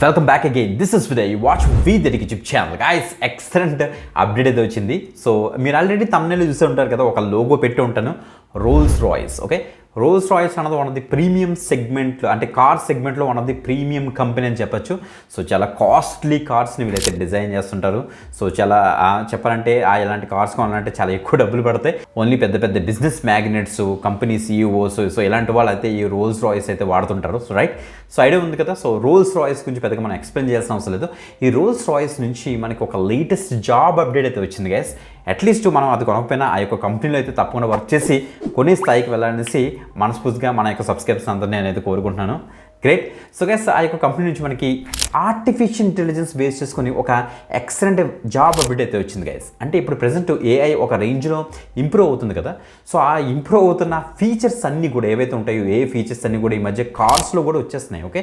Welcome back again. This is Vidya. Watch we that YouTube channel. Guys excellent update అయితే వచ్చింది. So మీరు already thumbnail చూసే ఉంటారు కదా, ఒక లోగో పెట్టి ఉంటాను, Rolls Royce. Okay, Rolls Royce అన్నది వన్ ఆఫ్ ది ప్రీమియం సెగ్మెంట్లో, అంటే కార్ సెగ్మెంట్లో one of the premium company అని చెప్పచ్చు. సో చాలా కాస్ట్లీ కార్స్ని వీళ్ళైతే డిజైన్ చేస్తుంటారు. సో చాలా చెప్పాలంటే ఇలాంటి కార్స్ కొనాలంటే చాలా ఎక్కువ డబ్బులు పడతాయి. ఓన్లీ పెద్ద పెద్ద business magnets, company CEOs, so ఇలాంటి వాళ్ళు అయితే ఈ రోల్స్ రాయ్స్ అయితే వాడుతుంటారు. సో రైట్, సో ఐడియా ఉంది కదా. సో రోల్స్ రాయ్స్ గురించి పెద్దగా మనం ఎక్స్ప్లెయిన్ చేయాల్సిన అవసరం లేదు. ఈ రోల్స్ రాయ్స్ నుంచి మనకి ఒక లేటెస్ట్ జాబ్ అప్డేట్ అయితే వచ్చింది గైస్. అట్లీస్ట్ మనం అది కొనకపోయినా ఆ యొక్క కంపెనీలో అయితే తప్పకుండా వర్క్ చేసి కొనే స్థాయికి వెళ్ళాలనేసి మనస్ఫూర్తిగా మన యొక్క సబ్స్క్రైబర్స్ అందరినీ నేనైతే కోరుకుంటున్నాను. గ్రేట్. సో గైస్, ఆ యొక్క కంపెనీ నుంచి మనకి ఆర్టిఫిషియల్ ఇంటెలిజెన్స్ బేస్ చేసుకొని ఒక ఎక్సలెంట్ జాబ్ అప్డేట్ అయితే వచ్చింది గైస్. అంటే ఇప్పుడు ప్రజెంట్ ఏఐ ఒక రేంజ్లో ఇంప్రూవ్ అవుతుంది కదా. సో ఆ ఇంప్రూవ్ అవుతున్న ఫీచర్స్ అన్నీ కూడా ఏవైతే ఉంటాయో, ఏ ఫీచర్స్ అన్నీ కూడా ఈ మధ్య కార్స్లో కూడా వచ్చేస్తున్నాయి. ఓకే,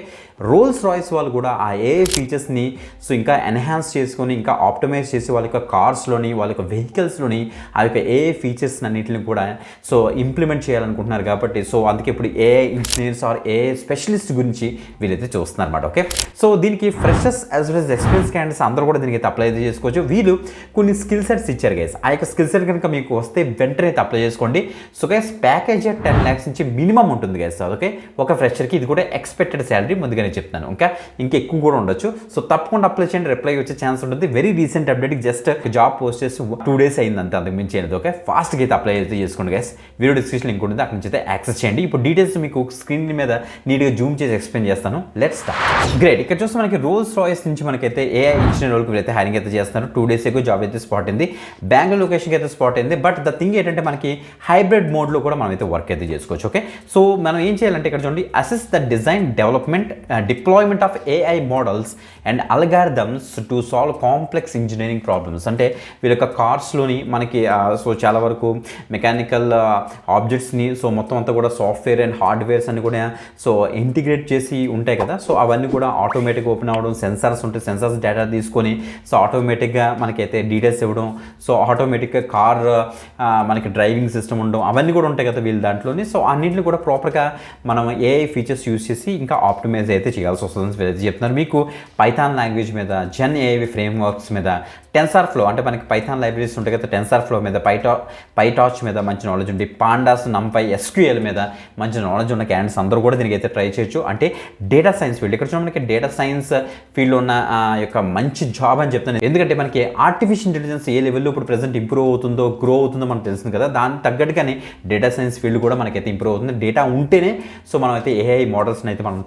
రోల్స్ రాయ్స్ వాళ్ళు కూడా ఆ ఏఐ ఫీచర్స్ని సో ఇంకా ఎన్హాన్స్ చేసుకొని, ఇంకా ఆప్టమైజ్ చేసి వాళ్ళ యొక్క కార్స్లోని, వాళ్ళ యొక్క వెహికల్స్లోని ఆ యొక్క ఏఐ ఫీచర్స్ అన్నింటిని కూడా సో ఇంప్లిమెంట్ చేయాలనుకుంటున్నారు. కాబట్టి సో అందుకే ఇప్పుడు AI engineers or AI specialist గురించి వీళ్ళైతే చూస్తున్నారు అన్నమాట. ఓకే, సో దీనికి freshers as well as experience candidates అందరూ కూడా దీనికి అయితే అప్లై చేసుకోవచ్చు. వీళ్ళు కొన్ని స్కిల్ సెట్స్ ఇచ్చారు గైస్. ఆ యొక్క స్కిల్ సెట్ కనుక మీకు వస్తే వెంటనే అయితే అప్లై చేసుకోండి. సో గైస్, ప్యాకేజ్ 10 lakhs నుంచి మినిమం ఉంటుంది గైస్. ఓకే, ఒక ఫ్రెషర్కి ఇది కూడా ఎక్స్పెక్టెడ్ శాలరీ ముందుగానే చెప్తాను. ఇంకా ఎక్కువ కూడా ఉండొచ్చు. సో తప్పకుండా అప్లై చేయండి, రిప్లై వచ్చే ఛాన్స్ ఉంటుంది. Very recent update, just job post చేసి 2 days అయిందంటే అంతకు మించి అయినది. ఓకే, ఫాస్ట్గా అయితే అప్లై అయితే చేసుకోండి గైస్. వీడియో డిస్క్రిప్షన్ లింక్ ఉంటుంది, అక్కడ నుంచి అయితే యాక్సెస్ చేయండి. ఇప్పుడు డీటెయిల్స్ మీకు స్క్రీన్ మీద నీట్గా జూమ్ చేసి ఎక్స్ప్లెయిన్ చేస్తాను. Let's start. గ్రేట్. ఇక్కడ చూస్తే మనకి రోల్స్ రాయ్స్ నుంచి మనకైతే ఏఐ ఇంజనీర్ రోల్కి వీళ్ళైతే హైరింగ్ అయితే చేస్తున్నారు. 2 days ago జాబ్ అయితే స్పాట్ అయింది. బెంగళూరు లొకేషన్కి అయితే స్పాట్ అయింది. బట్ ద థింగ్ ఏంటంటే మనకి హైబ్రిడ్ మోడ్లో కూడా మనం అయితే వర్క్ అయితే చేసుకోవచ్చు. ఓకే, సో మనం ఏం చేయాలంటే ఇక్కడ చూడండి, assist the design development deployment of AI models and algorithms to solve complex engineering problems. అంటే వీళ్ళ యొక్క కార్స్లోని మనకి సో చాలా వరకు మెకానికల్ ఆబ్జెక్ట్స్ని సో మొత్తం అంతా కూడా సాఫ్ట్వేర్ అండ్ హార్డ్వేర్స్ అన్ని కూడా సో ఇంటిగ్రేట్ చేసి ఉంటాయి కదా. సో అవన్నీ కూడా ఆటోమేటిక్గా ఓపెన్ అవ్వడం, సెన్సార్స్ ఉంటాయి, సెన్సార్స్ డేటా తీసుకొని సో ఆటోమేటిక్గా మనకైతే డీటెయిల్స్ ఇవ్వడం, సో ఆటోమేటిక్గా కార్ మనకి డ్రైవింగ్ సిస్టమ్ ఉండడం, అవన్నీ కూడా ఉంటాయి కదా వీళ్ళ దాంట్లోని. సో అన్నింటిని కూడా ప్రాపర్గా మనం ఏఐ ఫీచర్స్ యూస్ చేసి ఇంకా ఆప్టిమైజ్ అయితే చేయాల్సి వస్తుందని వీళ్ళైతే చెప్తున్నారు. మీకు పైథాన్ లాంగ్వేజ్ మీద, జెన్ ఏఐ ఫ్రేమ్ వర్క్స్ మీద, టెన్సార్ ఫ్లో అంటే మనకి పైథాన్ లైబ్రరీస్ ఉంటాయి కదా, టెన్సార్ ఫ్లో మీద, పైటార్చ్ మీద మంచి నాలెడ్జ్ ఉంది, పాండాస్, నంపై, ఎస్క్యూఎల్ మీద మంచి నాలెడ్జ్ ఉన్న క్యాండిడేట్స్ అందరూ కూడా దీనికి అయితే ట్రై చేయొచ్చు. అంటే డేటా సైన్స్ ఫీల్డ్, ఇక్కడ చూడండి మనకి డేటా సైన్స్ ఫీల్డ్లో ఉన్న యొక్క మంచి జాబ్ అని చెప్తాను. ఎందుకంటే మనకి ఆర్టిఫిషియల్ ఇంటెలిజెన్స్ ఏ లెవెల్లో ఇప్పుడు ప్రెసెంట్ ఇంప్రూవ్ అవుతుందో, గ్రో అవుతుందో మనకు తెలుస్తుంది కదా. దానికి తగ్గట్టుగానే డేటా సైన్స్ ఫీల్డ్ కూడా మనకైతే ఇంప్రూవ్ అవుతుంది. డేటా ఉంటేనే సో మనం అయితే ఏఐ మోడల్స్ని అయితే మనం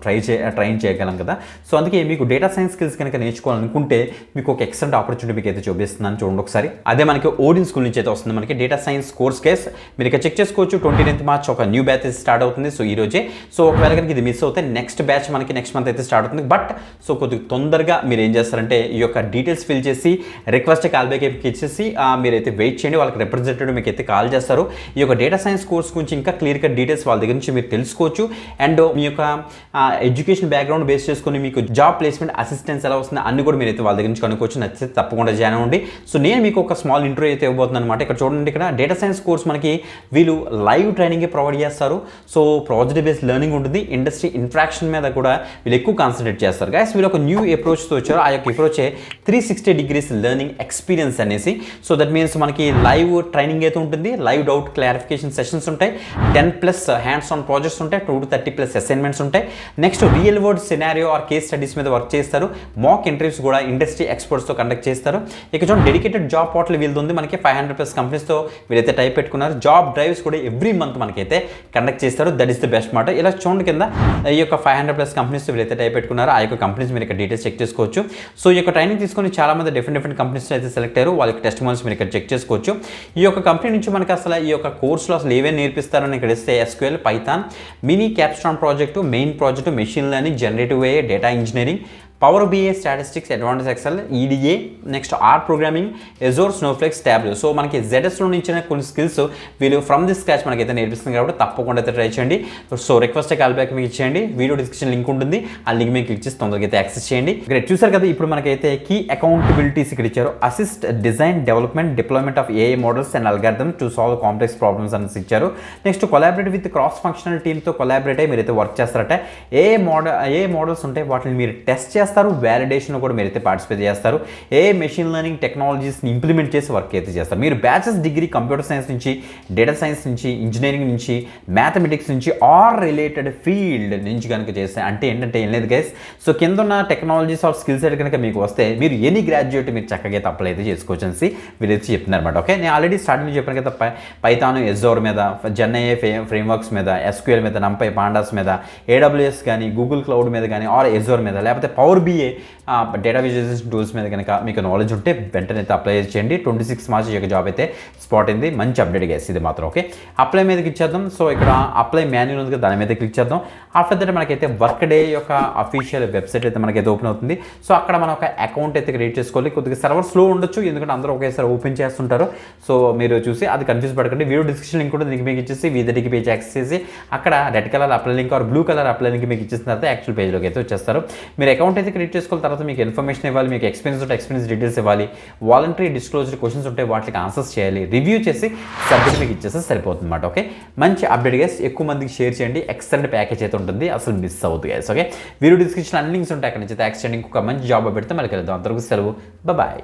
ట్రైన్ చేయగలం కదా. సో అందుకే మీకు డేటా సైన్స్ స్కిల్స్ కనుక నేర్చుకోవాలనుకుంటే మీకు ఒక ఎక్సలెంట్ ఆపర్చునిటీ మీకు అయితే చూపిస్తున్నాను. చూడండి ఒకసారి. అదే మనకి ఓడిన్ స్కూల్ నుంచి అయితే వస్తుంది మనకి డేటా సైన్స్ కోర్స్ కేస్. మీరు ఇక్కడ చెక్ చేసుకోవచ్చు. 29th March ఒక న్యూ బ్యాచ్ స్టార్ట్ అవుతుంది. సో ఈ రోజే. సో ఒకవేళ కనుక ఇది మిస్ అవుతే నెక్స్ట్ బ్యాచ్ మనకి నెక్స్ట్ మంత్ అయితే స్టార్ట్ అవుతుంది. బట్ సో కొద్దిగా తొందరగా మీరు ఏం చేస్తారంటే ఈ యొక్క డీటెయిల్స్ ఫిల్ చేసి రిక్వెస్ట్ కాల్ బ్యాక్ ఇచ్చేసి మీరైతే వెయిట్ చేయండి. వాళ్ళకి రిప్రజెంటేటివ్ మీకు అయితే కాల్ చేస్తారు. ఈ యొక్క డేటా సైన్స్ కోర్స్ గురించి ఇంకా క్లియర్ కట్ డీటెయిల్స్ వాళ్ళ దగ్గర నుంచి మీరు తెలుసుకోవచ్చు. అండ్ మీ యొక్క ఎడ్యుకేషన్ బ్యాక్గ్రౌండ్ బేస్ చేసుకుని మీకు జాబ్ ప్లేస్మెంట్ అసిస్టెన్స్ ఎలా వస్తుంది అన్ని కూడా మీరు అయితే వాళ్ళ దగ్గర నుంచి కనుక్కోవచ్చు. నచ్చితే తప్పకుండా జాయిన్ అవ్వండి. సో నేను మీకు ఒక స్మాల్ ఇంటర్వ్యూ అయితే ఇవ్వబోతున్నాను అనమాట. ఇక్కడ చూడండి, ఇక్కడ డేటా సైన్స్ కోర్స్ మనకి వీళ్ళు లైవ్ ట్రైనింగ్ ప్రొవైడ్ చేస్తారు. సో ప్రాజెక్ట్ బేస్డ్ లెర్నింగ్ ఉంటుంది. ఇండస్ట్రీ ఇంట్రాక్షన్ మీద కూడా వీళ్ళు ఎక్కువ కాన్సన్ట్రేట్ చేస్తారు. గైస్, వీళ్ళు ఒక న్యూ అప్రోచ్తో వచ్చారు. ఆ యొక్క అప్రోచ్ 360 degrees లెర్నింగ్ ఎక్స్పీరియన్స్ అనేసి. సో దట్ మీన్స్ మనకి లైవ్ ట్రైనింగ్ అయితే ఉంటుంది, లైవ్ డౌట్ క్లారిఫికేషన్ సెషన్స్ ఉంటాయి, 10+ హ్యాండ్స్ ఆన్ ప్రాజెక్ట్స్ ఉంటాయి, 2 to 30+ అసైన్మెంట్స్ ఉంటాయి. Next real world scenario or case studies మీద వర్క్ చేస్తారు. మాక్ ఇంటర్వ్యూస్ కూడా ఇండస్ట్రీ ఎక్స్పర్ట్స్తో కండక్ట్ చేస్తారు. ఇక చూడండి, డెడికేటెడ్ జాబ్ పోర్టల్ వీళ్ళది ఉంది. మనకి 500+ కంపెనీస్తో వీళ్ళైతే టైప్ పెట్టుకున్నారు. జాబ్ డ్రైవ్స్ కూడా ఎవ్రీ మంత్ మనకైతే కండక్ట్ చేస్తారు. దట్ ఈస్ ద బెస్ట్ మాట. ఇలా చూడండి కింద ఈ యొక్క 500+ కంపెనీస్తో వీళ్ళైతే టైప్ పెట్టుకున్నారు. ఆ యొక్క కంపెనీస్ మీరు ఇక్కడ డీటెయిల్స్ చెక్ చేసుకోవచ్చు. సో ఈ యొక్క ట్రైనింగ్ తీసుకొని చాలా మంది డిఫరెంట్ కంపెనీస్ అయితే సెలెక్ట్ అయ్యారు. వాళ్ళకి టెస్టిమోనియల్స్ మీరు ఇక్కడ చెక్ చేసుకోవచ్చు. ఈ యొక్క కంపెనీ నుంచి మనకి అసలు ఈ యొక్క కోర్సులో అసలు ఏవేమి నేర్పిస్తారని ఇక్కడ ఇస్తే SQL, Python, mini capstone project, main project, machine learning, generative AI, data engineering, power BI, statistics, advance Excel, EDA, next R programming, Azure, Snowflakes, tablet. So మనకి ZSలో ఇచ్చిన కొన్ని స్కిల్స్ వీళ్ళు ఫ్రమ్ ది స్క్రాచ్ మనకైతే నేర్పిస్తుంది కాబట్టి తప్పకుండా అయితే ట్రై చేయండి. సో రిక్వెస్ట్ కాల్ బ్యాక్ మీకు ఇచ్చేయండి. వీడియో డిస్క్రిప్షన్ లింక్ ఉంటుంది. ఆ లింక్ మీకు క్లిక్ చేసి తొందరగా అయితే యాక్సెస్ చేయండి. గ్రేట్. చూసారు కదా, ఇప్పుడు మనకైతే కీ అకౌంటబిలిటీస్ ఇక్కడ ఇచ్చారు. Assist design development deployment of AI models and algorithm to solve complex problems అని ఇచ్చారు. Next collaborate with cross functional టీమ్తో కొలాబరేట్ అయ్యి మీరైతే వర్క్ చేస్తారట. ఏ మోడల్స్ ఉంటాయి వాటిని మీరు టెస్ట్ చేస్తారు, వ్యాలిడేషన్లో కూడా మీరైతే పార్టిసిపేట్ చేస్తారు, ఏ మెషిన్ లెర్నింగ్ టెక్నాలజీస్ని ఇంప్లిమెంట్ చేసి వర్క్ అయితే చేస్తారు. మీరు బ్యాచెస్ డిగ్రీ కంప్యూటర్ సైన్స్ నుంచి, డేటా సైన్స్ నుంచి, ఇంజనీరింగ్ నుంచి, మ్యాథమెటిక్స్ నుంచి ఆర్ రిలేటెడ్ ఫీల్డ్ నుంచి కనుక చేస్తే అంటే ఏంటంటే ఏం లేదు గైస్. సో కింద ఉన్న టెక్నాలజీస్ ఆర్ స్కిల్ సెట్ కనుక మీకు వస్తే మీరు ఎనీ గ్రాడ్యుయేట్ మీరు చక్కగా అప్లై అయితే చేసుకోవచ్చు అనేసి వీళ్ళైతే చెప్తున్నారు అనమాట. ఓకే, నేను ఆల్రెడీ స్టార్టింగ్ చెప్పాను కదా, పైథాన్, ఎజోర్ మీద, జెన్ఐఏ ఫ్రేమ్వర్క్స్ మీద, ఎస్క్యూఎల్ మీద, నంపై, పాండాస్ మీద, ఏడబ్ల్యూఎస్ కానీ, గూగుల్ క్లౌడ్ మీద కానీ, ఆర్ ఎజోర్ మీద, లేకపోతే Power BI data visualization tools మీద కనుక మీకు నాలెడ్జ్ ఉంటే వెంటనే అయితే అప్లై చేయండి. 26 మార్చ్ యొక్క జాబ్ అయితే స్పాట్ అయింది. మంచి అప్డేట్ గైస్ ఇది మాత్రం. ఓకే, అప్లై మీదకి ఇచ్చేద్దాం. సో ఇక్కడ అప్లై మాన్యువల్ ఉంది కదా, దాని మీద క్లిక్ చేద్దాం. ఆఫ్టర్ దట్ మనకైతే వర్క్ డే యొక్క అఫీషియల్ వెబ్సైట్ అయితే మనకైతే ఓపెన్ అవుతుంది. సో అక్కడ మనం ఒక అకౌంట్ అయితే క్రియేట్ చేసుకోవాలి. కొద్దిగా సర్వర్ స్లో ఉండొచ్చు, ఎందుకంటే అందరూ ఒకేసారి ఓపెన్ చేస్తుంటారు. సో మీరు చూసి అది కన్ఫ్యూజ్ పడకండి. వీడియో డిస్క్రిప్షన్ లింక్ కూడా మీకు ఇచ్చేసి వీదటికి పేజ్ యాక్సెస్ చేసి అక్కడ red colour apply link or blue colour apply link మీకు ఇచ్చేసిన తర్వాత యాక్చువల్ పేజ్లోకి అయితే వచ్చేస్తారు. మీరు అకౌంట్ అయితే క్రియేట్ చేసుకున్న తర్వాత మీకు ఇన్ఫర్మేషన్ ఇవ్వాలి, మీకు ఎక్స్పీరియన్స్ ఉంటే ఎక్స్పీరియన్స్ డీటెయిల్స్ ఇవ్వాలి, వాలంటరీ డిస్క్లోజర్ క్వశ్చన్స్ ఉంటే వాటికి ఆన్సర్స్ చేయాలి, రివ్యూ చేసి సబ్జెక్ట్ మీకు ఇచ్చేస్తే సరిపోతుంది అన్నమాట. ఓకే, మంచి అప్డేట్ గైస్, ఎక్కువ మందికి షేర్ చేయండి. ఎక్సలెంట్ ప్యాకేజ్ అయితే ఉంటుంది, అసలు మిస్ అవుతుంది గైస్. ఓకే, వీడియో డిస్క్రిప్షన్ అన్ని లింక్స్ ఉంటాయి, అక్కడ నుంచి యాక్స్ చేయండి. ఇంకొక మంచి జాబ్ పెడితే మళ్ళీ కలుద్దాం. అంతవరకు సెలవు, బాయ్.